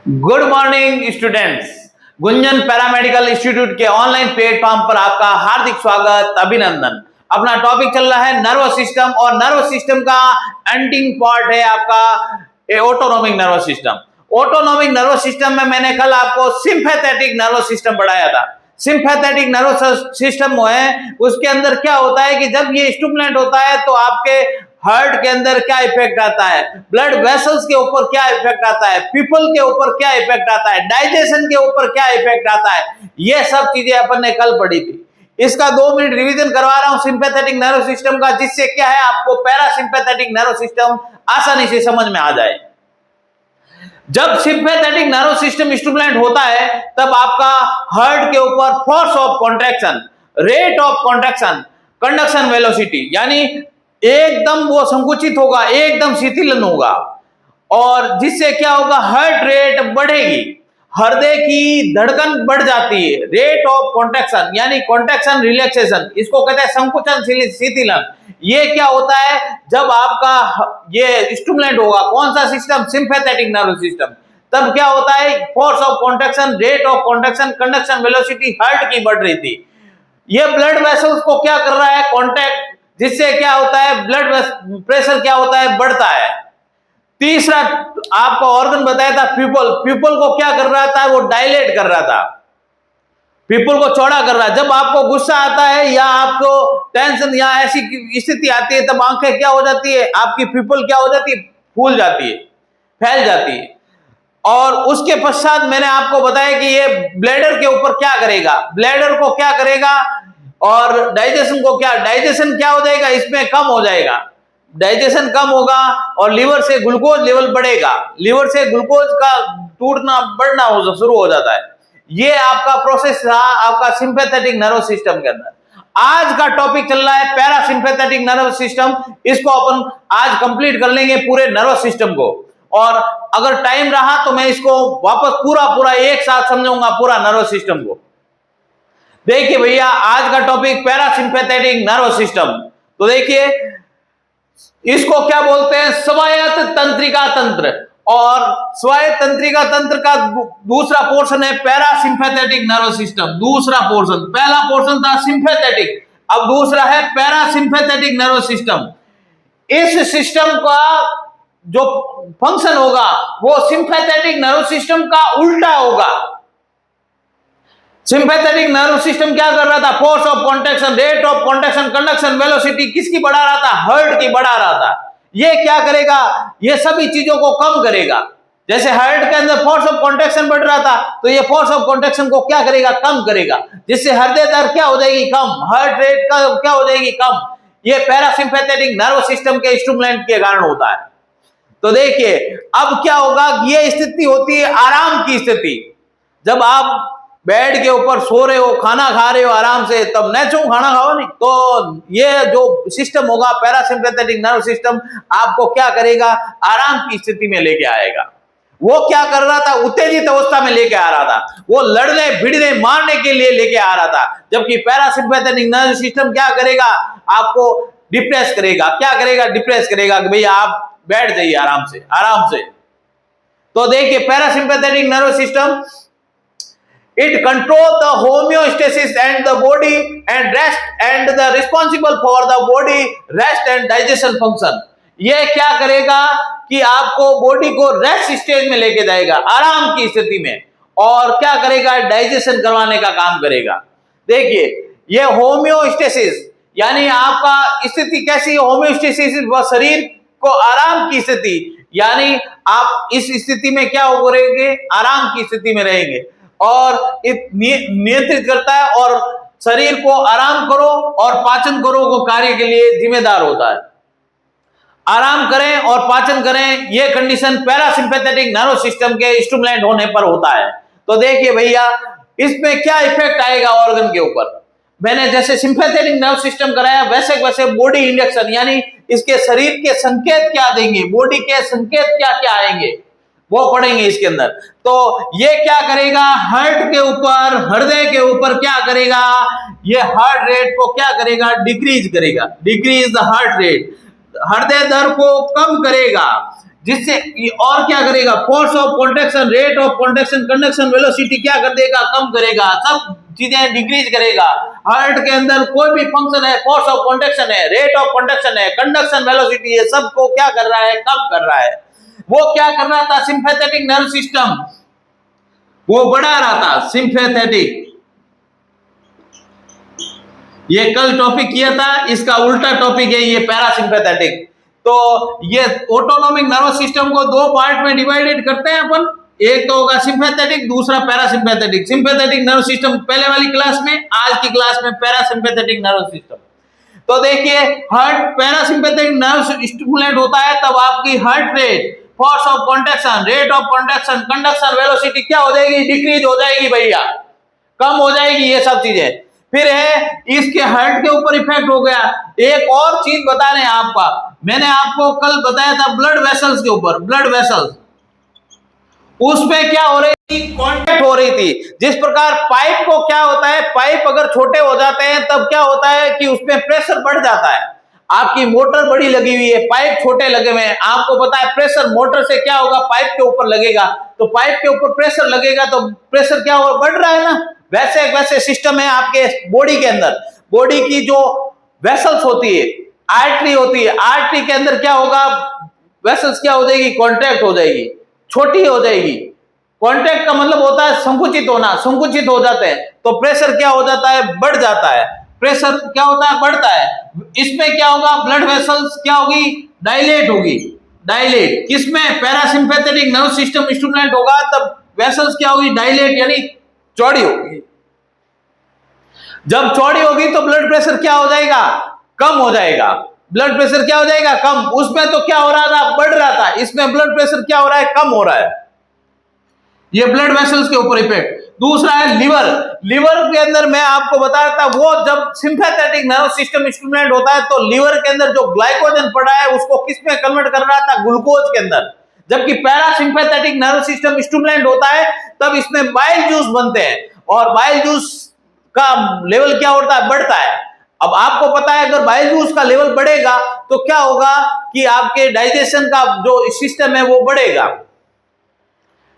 Good morning students. Gunjan paramedical institute के online platform पर आपका हार्दिक स्वागत, अभिनंदन। अपना टॉपिक चल रहा है नर्वस सिस्टम, और नर्वस सिस्टम का एंडिंग पार्ट है आपका autonomic nervous system. Autonomic nervous system में मैंने कल आपको सिंपैथेटिक नर्वस सिस्टम पढ़ाया था। सिंपैथेटिक नर्वस सिस्टम है, उसके अंदर क्या होता है कि जब ये स्टिमुलेंट होता है तो आपके हार्ट के अंदर क्या इफेक्ट आता है, ब्लड वेसल्स के ऊपर क्या इफेक्ट आता है, पीपल के ऊपर क्या इफेक्ट आता है, डाइजेशन के ऊपर क्या इफेक्ट आता है, ये सब चीजें अपन ने कल पढ़ी थी। इसका 2 मिनट रिवीजन करवा रहा हूं सिंपैथेटिक नर्वस सिस्टम का, जिससे क्या है आपको पैरासिम्पैथेटिक नर्वस सिस्टम आसानी से समझ में आ जाए। जब सिंपैथेटिक नर्वस सिस्टम स्टिमुलेंट होता है तब आपका हार्ट के ऊपर force of contraction, rate of contraction, conduction velocity, यानी एकदम वो संकुचित होगा, एकदम शिथिलन होगा, और जिससे क्या होगा, हार्ट रेट बढ़ेगी, हृदय की धड़कन बढ़ जाती है। रेट ऑफ कॉन्ट्रैक्शन यानी कॉन्ट्रैक्शन रिलैक्सेशन, इसको कहते हैं संकुचन शिथिलन। ये क्या होता है जब आपका ये स्टिमुलेंट होगा, कौन सा सिस्टम, सिंपैथेटिक नर्वस सिस्टम, तब क्या होता है, force of contraction, rate of contraction, conduction velocity heart की बढ़ रही थी। ये ब्लड वेसल्स को क्या कर रहा है, कॉन्टैक्ट, जिससे क्या होता है, ब्लड प्रेशर क्या होता है, बढ़ता है। तीसरा आपको ऑर्गन बताया था प्यूपल, प्यूपल को क्या कर रहा था, वो डायलेट कर रहा था, पीपल को चौड़ा कर रहा है। जब आपको गुस्सा आता है या आपको टेंशन या ऐसी स्थिति आती है तब आंखें क्या हो जाती है, आपकी पीपल क्या हो जाती है, फूल जाती है, फैल जाती है। और उसके पश्चात मैंने आपको बताया कि ये ब्लैडर के ऊपर क्या करेगा, ब्लैडर को क्या करेगा, और डाइजेशन को क्या, डाइजेशन क्या हो जाएगा, इसमें कम हो जाएगा, डाइजेशन कम होगा, और लीवर से ग्लूकोज लेवल बढ़ेगा, लीवर से ग्लूकोज का टूटना बढ़ना शुरू हो जाता है। ये आपका प्रोसेस रहा आपका सिंपैथेटिक नर्वस सिस्टम के अंदर। आज का टॉपिक चल रहा है पैरासिम्पैथेटिक नर्वस सिस्टम। इसको अपन आज कंप्लीट कर लेंगे पूरे नर्वस सिस्टम को, और अगर टाइम रहा तो मैं इसको वापस पूरा एक साथ समझाऊंगा पूरा नर्वस सिस्टम को। देखिए भैया, आज का टॉपिक पैरासिम्पैथेटिक नर्वस सिस्टम। तो देखिए, इसको क्या बोलते हैं, स्वायत्त तंत्रिका तंत्र, और स्वायत्त तंत्रिका तंत्र का दूसरा पोर्शन है पैरासिम्पैथेटिक नर्वस सिस्टम। दूसरा पोर्शन, पहला पोर्शन था सिंपैथेटिक, अब दूसरा है पैरासिम्पैथेटिक नर्वस सिस्टम। इस सिस्टम का जो फंक्शन होगा वो सिंपैथेटिक नर्वस सिस्टम का उल्टा होगा। सिंपैथेटिक नर्वस सिस्टम क्या कर रहा था, force of contraction, rate of contraction, conduction velocity किसकी बढ़ा रहा था, हार्ट की बढ़ा रहा था। ये क्या करेगा, ये सभी चीजों को कम करेगा। जैसे हार्ट के अंदर फोर्स ऑफ कॉन्ट्रैक्शन बढ़ रहा था तो ये फोर्स ऑफ कॉन्ट्रैक्शन को क्या करेगा, कम करेगा, जिससे हृदय दर क्या हो जाएगी, कम, हार्ट रेट का क्या हो जाएगी, कम। ये पैरासिम्पैथेटिक नर्वस सिस्टम के स्टिमुलेंट के कारण होता है। तो देखिए अब क्या होगा, ये स्थिति होती है आराम की स्थिति। जब आप बेड के ऊपर सो रहे हो, खाना खा रहे हो आराम से, तब नेचो खाना खाओ नहीं, तो ये जो सिस्टम होगा पैरासिम्पैथेटिक नर्वस सिस्टम आपको क्या करेगा, आराम की स्थिति में लेके आएगा। वो क्या कर रहा था, उत्तेजित अवस्था में लेके आ रहा था, वो लड़ने भिड़ने मारने के लिए लेके आ रहा था। जबकि पैरासिम्पैथेटिक नर्वस सिस्टम क्या करेगा, आपको डिप्रेस करेगा। क्या करेगा, डिप्रेस करेगा कि भैया आप बैठ जाइए आराम से, आराम से। तो देखिए parasympathetic nervous system, it controls the homeostasis and the body and rest and the responsible for the body rest and digestion function। ये क्या करेगा कि आपको बॉडी को रेस्ट स्टेज में लेके जाएगा, आराम की स्थिति में, और क्या करेगा, डाइजेशन करवाने का काम करेगा। देखिए ये होम्योस्टेसिस यानी आपका स्थिति कैसी, होम्योस्टेसिस शरीर को आराम की स्थिति, यानी आप इस स्थिति में क्या करेंगे, आराम की स्थिति में रहेंगे, और नियंत्रित करता है, और शरीर को आराम करो और पाचन करो को कार्य के लिए जिम्मेदार होता है। आराम करें और पाचन करें, ये कंडीशन पैरासिम्पैथेटिक नर्वस सिस्टम के स्टिमुलेंट होने पर होता है। तो देखिए भैया, इसमें क्या इफेक्ट आएगा ऑर्गन के ऊपर। मैंने जैसे सिंपैथेटिक नर्व सिस्टम कराया वैसे वैसे बॉडी इंडक्शन, यानी इसके शरीर के संकेत क्या देंगे, बॉडी के संकेत क्या क्या आएंगे वो पढ़ेंगे इसके अंदर। तो ये क्या करेगा, हार्ट के ऊपर, हृदय के ऊपर क्या करेगा, ये हार्ट रेट को क्या करेगा, डिक्रीज करेगा, डिक्रीज द हार्ट रेट, हृदय दर को कम करेगा, जिससे और क्या करेगा, force of contraction, rate of contraction, conduction velocity क्या कर देगा, कम करेगा, सब चीजें डिक्रीज करेगा। हार्ट के अंदर कोई भी फंक्शन है, फोर्स ऑफ कॉन्ट्रैक्शन है, रेट ऑफ कॉन्ट्रैक्शन है, कंडक्शन वेलोसिटी है, सबको क्या कर रहा है, कम कर रहा है। वो क्या कर रहा था, सिंपैथेटिक नर्व सिस्टम वो बढ़ा रहा था, सिंपैथेटिक। ये कल टॉपिक किया था, इसका उल्टा टॉपिक है ये पैरासिम्पैथेटिक। तो ये ऑटोनोमिक नर्वस सिस्टम को दो पार्ट में डिवाइडेड करते हैं अपन, एक तो होगा सिंपैथेटिक, दूसरा पैरासिम्पैथेटिक। सिंपैथेटिक नर्व सिस्टम पहले वाली क्लास में, आज की क्लास में पैरासिम्पैथेटिक नर्व सिस्टम। तो देखिए, हार्ट पैरासिम्पैथेटिक नर्व स्टिमुलेट होता है तब आपकी heart rate, force of contraction, rate of contraction, conduction velocity क्या हो जाएगी, डिक्रीज हो जाएगी भैया, कम हो जाएगी ये सब चीजें। फिर है इसके हार्ट के ऊपर इफेक्ट हो गया। एक और चीज बता रहे हैं आपका, मैंने आपको कल बताया था ब्लड वेसल्स के ऊपर, ब्लड वेसल्स उसमें क्या हो रही थी, कांटेक्ट हो रही थी। जिस प्रकार पाइप को क्या होता है, पाइप अगर छोटे हो जाते हैं तब क्या होता है कि उसमें प्रेशर बढ़ जाता है। आपकी मोटर बड़ी लगी हुई है, पाइप छोटे लगे हुए हैं, आपको पता है प्रेशर मोटर से क्या होगा, पाइप के ऊपर लगेगा, तो पाइप के ऊपर प्रेशर लगेगा तो प्रेशर क्या होगा, बढ़ रहा है ना। वैसे वैसे सिस्टम है आपके बॉडी के अंदर। बॉडी की जो वेसल्स होती है, आर्टरी होती है, आर्टरी के अंदर क्या होगा, वेसल्स क्या हो जाएगी, कॉन्ट्रैक्ट हो जाएगी, छोटी हो जाएगी। कॉन्ट्रैक्ट का मतलब होता है संकुचित होना, संकुचित हो जाते हैं तो प्रेशर क्या हो जाता है, बढ़ जाता है। प्रेशर क्या होता है, बढ़ता है। इसमें क्या होगा, ब्लड वेसल्स क्या होगी, डायलेट होगी। डायलेट किसमें, पैरासिम्पैथेटिक नर्व सिस्टम स्टिमुलेट होगा तब वेसल्स क्या होगी, डायलेट यानी चौड़ी होगी। जब चौड़ी होगी तो ब्लड प्रेशर क्या हो जाएगा, कम हो जाएगा। ब्लड प्रेशर क्या हो जाएगा, कम। उसमें तो क्या हो रहा था, बढ़ रहा था, इसमें ब्लड प्रेशर क्या हो रहा है, कम हो रहा है। ये ब्लड वेसल्स के ऊपर इफेक्ट। दूसरा है लिवर। लिवर के अंदर मैं आपको बताया था, वो जब सिंपैथेटिक नर्व सिस्टम स्टिमुलेट होता है तो लिवर के अंदर जो ग्लाइकोजन पड़ा है उसको किस में कन्वर्ट कर रहा था, ग्लूकोज के अंदर। जबकि पैरासिम्पैथेटिक नर्व सिस्टम स्टिमुलेट होता है तब इसमें बाइल जूस बनते हैं और बाइल जूस का लेवल क्या होता है, बढ़ता है। अब आपको पता है अगर बाइल जूस का लेवल बढ़ेगा तो क्या होगा कि आपके डाइजेशन का जो सिस्टम है वो बढ़ेगा,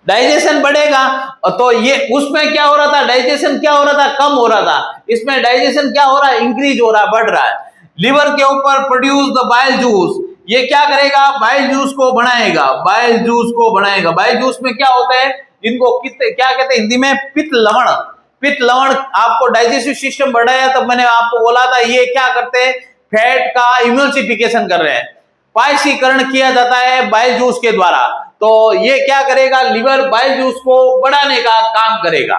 डाइजेशन बढ़ेगा। तो ये उसमें क्या हो रहा था, डाइजेशन क्या हो रहा था, कम हो रहा था। इसमें डाइजेशन क्या हो रहा है, इंक्रीज हो रहा है, बढ़ रहा है। लिवर के ऊपर प्रोड्यूस द बाइल जूस, ये क्या करेगा, बाइल जूस को बढ़ाएगा, बाइल जूस को बढ़ाएगा। बाइल जूस में क्या होता है, जिनको क्या कहते हैं हिंदी में, पित्त लवण। पित्त लवण आपको डाइजेस्टिव सिस्टम बढ़ाया, तब मैंने आपको बोला था ये क्या करते हैं, फैट का इम्यूनिफिकेशन कर रहे हैं, पायसीकरण किया जाता है बाइल जूस के द्वारा। तो ये क्या करेगा, लिवर बाइल जूस को बढ़ाने का काम करेगा।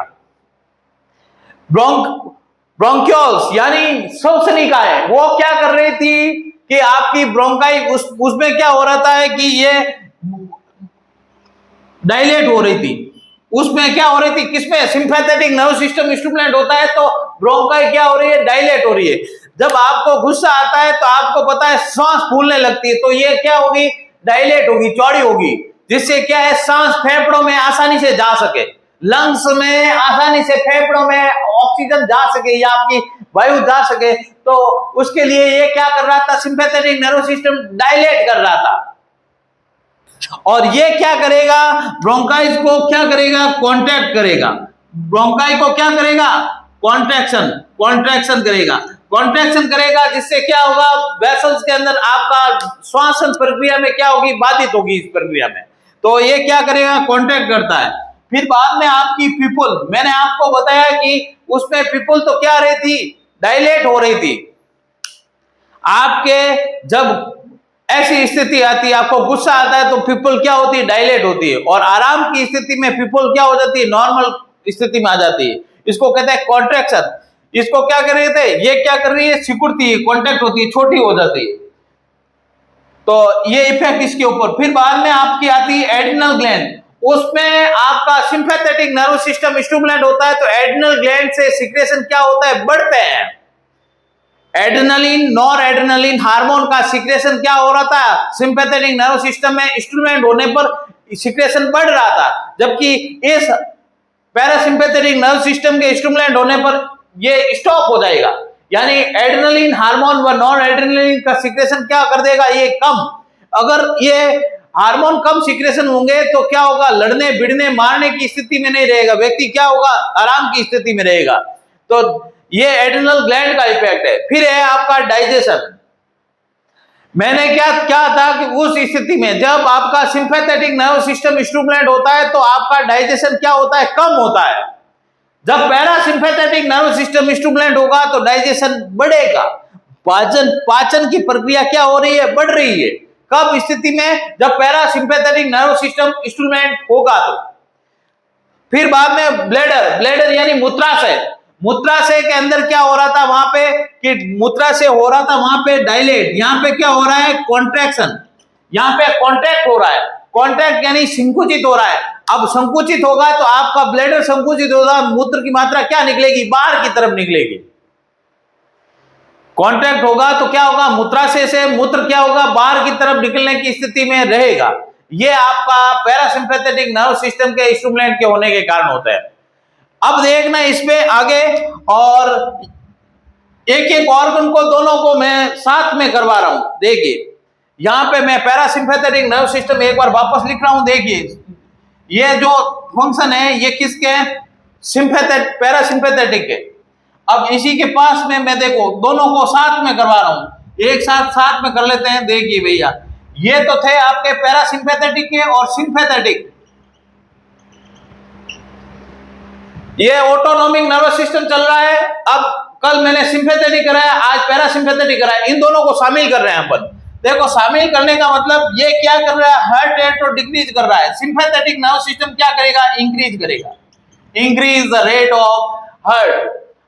ब्रोंक्योल्स यानी श्वसनिकाएं, वो क्या कर रही थी कि आपकी ब्रोंकाई उसमें क्या हो रहा था कि ये डायलेट हो रही थी। उसमें क्या हो रही थी, किसमें, सिंपैथेटिक नर्व सिस्टम स्टिमुलेट होता है तो ब्रोंकाई क्या हो रही है, डायलेट हो रही है। जब आपको गुस्सा आता है तो आपको पता है सांस फूलने लगती है, तो ये क्या होगी, डायलेट होगी, चौड़ी होगी, जिससे क्या है, सांस फेफड़ों में आसानी से जा सके, लंग्स में आसानी से फेफड़ों में ऑक्सीजन जा सके या आपकी वायु जा सके। तो उसके लिए ये क्या कर रहा था, सिंपैथेटिक नर्व सिस्टम डायलेट कर रहा था। और ये क्या करेगा, ब्रोंकाइस को क्या करेगा, कॉन्ट्रैक्ट करेगा। ब्रोंकाई को क्या करेगा, कॉन्ट्रैक्शन, कॉन्ट्रैक्शन करेगा, कॉन्ट्रैक्शन करेगा, जिससे क्या होगा, वेसल्स के अंदर आपका श्वासन प्रक्रिया में क्या होगी, बाधित होगी इस प्रक्रिया में। तो ये क्या करेगा, कॉन्ट्रैक्ट करता है। फिर बाद में आपकी पीपल, मैंने आपको बताया कि उसमें पीपल तो क्या रही थी, डायलेट हो रही थी। आपके जब ऐसी स्थिति आती है, आपको गुस्सा आता है तो पीपल क्या होती है, डायलेट होती है, और आराम की स्थिति में पीपल क्या हो जाती है, नॉर्मल स्थिति में आ जाती है। इसको कहते हैं कॉन्ट्रैक्शन। इसको क्या कर रहे थे, ये क्या कर रही है, सिकुड़ती है, कॉन्ट्रैक्ट होती है, छोटी हो जाती है। तो ये इफेक्ट इसके ऊपर। फिर बाद में आपकी आती है एड्रिनल ग्लैंड। उसमें आपका सिंपैथेटिक नर्व सिस्टम स्टिमुलेट होता है तो एड्रिनल ग्लैंड से सिक्रेशन क्या होता है, बढ़ते हैं। एड्रेनलिन, नॉर एड्रेनलिन हार्मोन का सिक्रेशन क्या हो रहा था, सिंपैथेटिक नर्व सिस्टम में स्टिमुलेट होने पर सिक्रेशन बढ़ रहा था। जबकि इस पैरासिम्पैथेटिक नर्व सिस्टम के स्टिमुलेट होने पर ये स्टॉप हो जाएगा, यानी एड्रेनलिन हार्मोन व नॉन एड्रेनलिन का सिक्रेशन क्या कर देगा, ये कम। अगर ये हार्मोन कम सिक्रेशन होंगे तो क्या होगा, लड़ने भिड़ने मारने की स्थिति में नहीं रहेगा, व्यक्ति क्या होगा, आराम की स्थिति में रहेगा। तो ये एड्रिनल ग्लैंड का इफेक्ट है। फिर है आपका डाइजेशन। मैंने क्या क्या था कि उस स्थिति में जब आपका सिंपैथेटिक नर्व सिस्टम स्टिमुलेट होता है तो आपका डाइजेशन क्या होता है, कम होता है। जब पैरासिम्पैथेटिक नर्व सिस्टम स्टिमुलेट होगा तो डाइजेशन बढ़ेगा, पाचन की प्रक्रिया क्या हो रही है, बढ़ रही है। कब स्थिति में, जब पैरासिम्पैथेटिक नर्व सिस्टम स्टिमुलेट होगा। तो फिर बाद में ब्लैडर यानी मूत्राशय। मूत्राशय के अंदर क्या हो रहा था वहां पे कि मूत्राशय हो रहा था वहां पे डायलेट, यहाँ पे क्या हो रहा है, कॉन्ट्रैक्शन, यहाँ पे कॉन्ट्रैक्ट हो रहा है। कॉन्ट्रैक्ट यानी संकुचित हो रहा है। अब संकुचित होगा तो आपका ब्लैडर संकुचित होगा, मूत्र की मात्रा क्या निकलेगी, बाहर की तरफ निकलेगी। कॉन्ट्रैक्ट होगा तो क्या होगा, मूत्राशय से मूत्र क्या होगा, बाहर की तरफ निकलने की स्थिति में रहेगा। ये आपका पैरासिम्पैथेटिक नर्व सिस्टम के स्टिमुलेंट के होने के कारण होता है। अब देखना इसमें आगे, और एक एक ऑर्गन को दोनों को मैं साथ में करवा रहा हूं। देखिए यहां पे मैं पैरासिम्पैथेटिक नर्व सिस्टम एक बार वापस लिख रहा हूं। देखिए ये जो फंक्शन है ये किसके, सिंपैथेटिक पैरासिम्पैथेटिक के। अब इसी के पास में मैं देखो दोनों को साथ में करवा रहा हूं, एक साथ में कर लेते हैं। देखिए भैया ये तो थे आपके पैरासिम्पैथेटिक के और सिंपैथेटिक। ये ऑटोनॉमिक नर्वस सिस्टम चल रहा है। अब कल मैंने सिंपैथेटिक कराया, आज पैरासिम्पैथेटिक कराया, इन दोनों को शामिल कर रहे हैं अपन। देखो शामिल करने का मतलब ये क्या कर रहा है, हार्ट रेट को डिक्रीज कर रहा है। सिंपैथेटिक नर्वस सिस्टम क्या करेगा, इंक्रीज करेगा, increase the rate of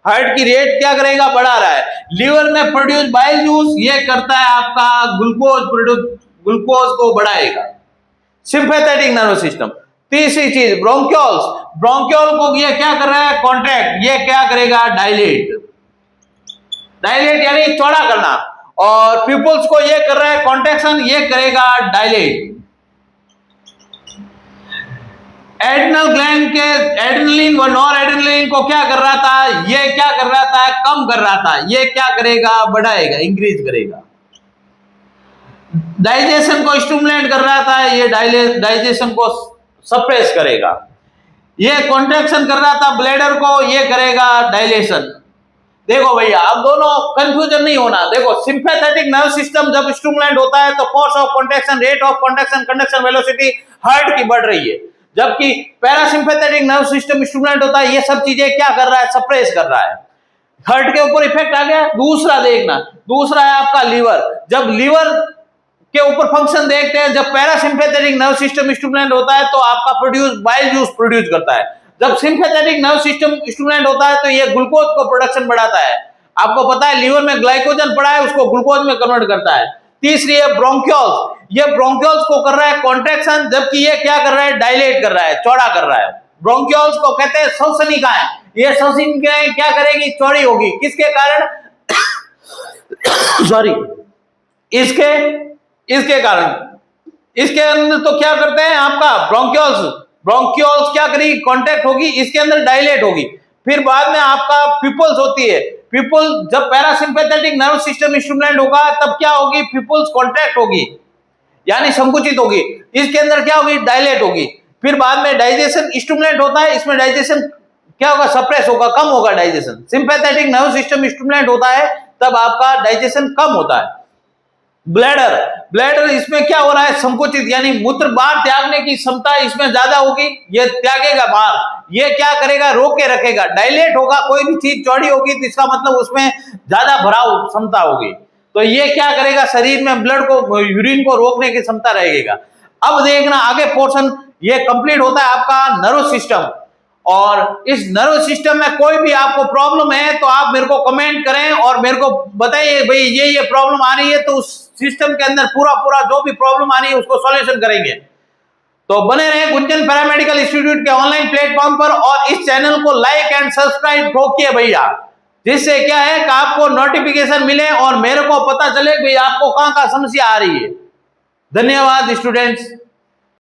heart की रेट क्या करेगा, बढ़ा रहा है। लीवर में प्रोड्यूस बाइल जूस ये करता है आपका ग्लूकोज को बढ़ाएगा, सिंपैथेटिक नर्वस सिस्टम। तीसरी चीज ब्रोंकियोल को ये क्या कर रहा है, कॉन्ट्रैक्ट, ये क्या करेगा, डायलेट यानी चौड़ा करना। और पीपल्स को ये कर रहा है कॉन्ट्रैक्शन, ये करेगा डायलेट। एड्रिनल ग्लैंड के एड्रेनलिन व नॉर एड्रेनलिन को क्या कर रहा था, ये क्या कर रहा था, कम कर रहा था, ये क्या करेगा, बढ़ाएगा, इंक्रीज करेगा। डाइजेशन को स्टिमुलेट कर रहा था, ये डाइजेशन को सप्रेस करेगा। ये कॉन्ट्रैक्शन कर रहा था ब्लैडर को, ये करेगा डायलेशन। देखो भैया अब दोनों कंफ्यूजन नहीं होना। देखो सिंपैथेटिक नर्व सिस्टम जब स्टिमुलेट होता है तो force of contraction, rate of contraction, conduction velocity heart की बढ़ रही है। जबकि पैरासिम्पैथेटिक नर्व सिस्टम स्टिमुलेट होता है, ये सब चीजें क्या कर रहा है, सप्रेस कर रहा है। हार्ट के ऊपर इफेक्ट आ गया। दूसरा देखना, दूसरा है आपका लीवर। जब लीवर के ऊपर फंक्शन देखते हैं, जब पैरासिम्पैथेटिक नर्व सिस्टम स्टिमुलेट होता है तो आपका बाइल जूस प्रोड्यूस करता है। जब सिंपैथेटिक नर्व सिस्टम स्टिमुलेट होता है तो ये ग्लूकोज को प्रोडक्शन बढ़ाता है। आपको पता है लीवर में ग्लाइकोजन पड़ा है, उसको ग्लूकोज में कन्वर्ट करता है। तीसरी है ब्रोंकियोल्स, ये ब्रोंकियोल्स को कर रहा है कॉन्ट्रैक्शन, जबकि ये क्या कर रहा है, डायलेट कर रहा है, चौड़ा कर रहा है। ब्रोंकियोल्स को कहते हैं श्वसनिकाएं। ये श्वसनिकाएं क्या करेगी, चौड़ी होगी, किसके कारण सॉरी इसके कारण। इसके अंदर तो क्या करते हैं आपका ब्रोंकियोल्स क्या करेगी, कॉन्टैक्ट होगी, इसके अंदर डायलेट होगी। फिर बाद में आपका पिपल्स होती है। पिपल जब पैरासिम्पैथेटिक नर्व सिस्टम स्टिमुलेट होगा तब क्या होगी, पिपल्स कॉन्ट्रैक्ट होगी यानी संकुचित होगी, इसके अंदर क्या होगी, डायलेट होगी। फिर बाद में डाइजेशन स्टिमुलेट होता है, इसमें डाइजेशन क्या होगा, सप्रेस होगा, कम होगा digestion. Sympathetic nerve system stimulate होता है तब आपका डाइजेशन कम होता है। ब्लैडर इसमें क्या हो रहा है, संकुचित यानी मूत्र बाहर त्यागने की क्षमता इसमें ज्यादा होगी, ये त्यागेगा बाहर, ये क्या करेगा, रोके रखेगा। डायलेट होगा, कोई भी चीज चौड़ी होगी तो इसका मतलब उसमें ज्यादा भराव क्षमता होगी, तो ये क्या करेगा, शरीर में ब्लड को, यूरिन को रोकने की क्षमता रहेगा। अब देखना आगे पोर्शन, ये कंप्लीट होता है आपका नर्व सिस्टम। और इस नर्व सिस्टम में कोई भी आपको प्रॉब्लम है तो आप मेरे को कमेंट करें और मेरे को बताइए भाई ये प्रॉब्लम आ रही है, तो उस सिस्टम के अंदर पूरा जो भी प्रॉब्लम आ रही है उसको सॉल्यूशन करेंगे। तो बने रहे गुंजन पैरामेडिकल इंस्टीट्यूट के ऑनलाइन प्लेटफॉर्म पर, और इस चैनल को लाइक एंड सब्सक्राइब ठोकिए भैया, जिससे क्या है कि आपको नोटिफिकेशन मिले और मेरे को पता चले कि आपको कहां समस्या आ रही है। धन्यवाद स्टूडेंट्स।